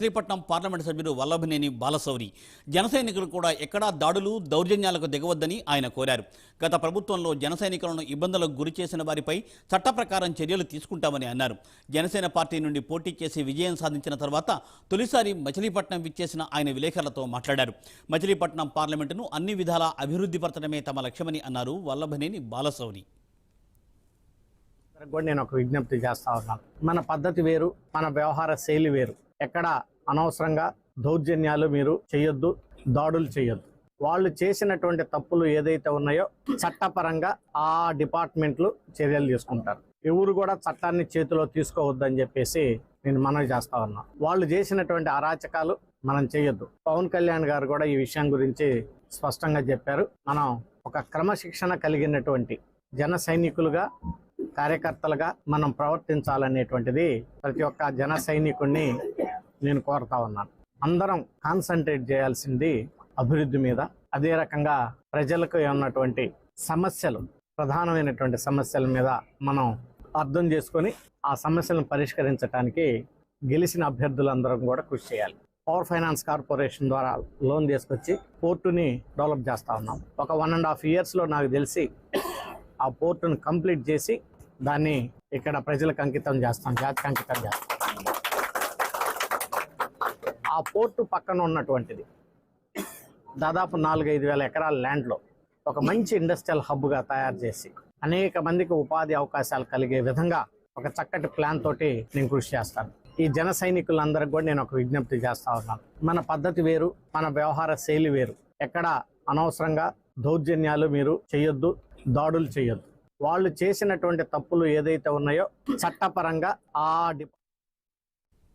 Machilipatnam parliament సభ్యుడు వల్లభనేని బాలశౌరి జనసైనికులు కూడా ఎక్కడా దాడులు దౌర్జన్యాలకు దిగవద్దని ఆయన కోరారు. గత ప్రభుత్వంలో జనసైనికులను ఇబ్బందులకు గురి చేసిన వారిపై చట్ట ప్రకారం చర్యలు తీసుకుంటామని అన్నారు. జనసేన పార్టీ నుండి పోటీ చేసి విజయం సాధించిన తర్వాత తొలిసారి మచిలీపట్నం విచ్చేసిన ఆయన విలేకరులతో మాట్లాడారు. మచిలీపట్నం పార్లమెంటును అన్ని విధాలా అభివృద్ధిపరచడమే తమ లక్ష్యమని అన్నారు వల్లభనేని బాలశౌరి. నేను ఒక విజ్ఞప్తి చేస్తా ఉన్నాను. మన పద్ధతి వేరు, మన వ్యవహార శైలి వేరు. ఎక్కడ అనవసరంగా దౌర్జన్యాలు మీరు చేయొద్దు, దాడులు చేయొద్దు. వాళ్ళు చేసినటువంటి తప్పులు ఏదైతే ఉన్నాయో చట్టపరంగా ఆ డిపార్ట్మెంట్లు చర్యలు తీసుకుంటారు. ఎవరు కూడా చట్టాన్ని చేతిలో తీసుకోవద్దని చెప్పేసి నేను మనవి చేస్తా ఉన్నా. వాళ్ళు చేసినటువంటి అరాచకాలు మనం చేయొద్దు. పవన్ కళ్యాణ్ గారు కూడా ఈ విషయం గురించి స్పష్టంగా చెప్పారు. మనం ఒక క్రమశిక్షణ కలిగినటువంటి జన సైనికులుగా, కార్యకర్తలుగా మనం ప్రవర్తించాలనేటువంటిది ప్రతి ఒక్క జన సైనికుడిని నేను కోరుతా ఉన్నాను. అందరం కాన్సన్ట్రేట్ చేయాల్సింది అభివృద్ధి మీద. అదే రకంగా ప్రజలకు ఉన్నటువంటి సమస్యలు, ప్రధానమైనటువంటి సమస్యల మీద మనం అర్థం చేసుకొని ఆ సమస్యలను పరిష్కరించడానికి గెలిచిన అభ్యర్థులందరం కూడా కృషి చేయాలి. పవర్ ఫైనాన్స్ కార్పొరేషన్ ద్వారా లోన్ తీసుకొచ్చి పోర్టుని డెవలప్ చేస్తా ఉన్నాం. ఒక 1.5 yearsలో నాకు తెలిసి ఆ పోర్టును కంప్లీట్ చేసి దాన్ని ఇక్కడ ప్రజలకు అంకితం చేస్తాం, జాతికి అంకితం చేస్తాం. ఆ పోర్టు పక్కన ఉన్నటువంటిది దాదాపు 4-5 వేల ఎకరాల ల్యాండ్లో ఒక మంచి ఇండస్ట్రియల్ హబ్గా తయారు చేసి అనేక మందికి ఉపాధి అవకాశాలు కలిగే విధంగా ఒక చక్కటి ప్లాన్ తోటి నేను కృషి చేస్తాను. ఈ జన సైనికులందరికీ కూడా నేను ఒక విజ్ఞప్తి చేస్తా ఉన్నాను. మన పద్ధతి వేరు, మన వ్యవహార శైలి వేరు. ఎక్కడ అనవసరంగా దౌర్జన్యాలు మీరు చేయొద్దు, దాడులు చేయొద్దు. వాళ్ళు చేసినటువంటి తప్పులు ఏదైతే ఉన్నాయో చట్టపరంగా ఆ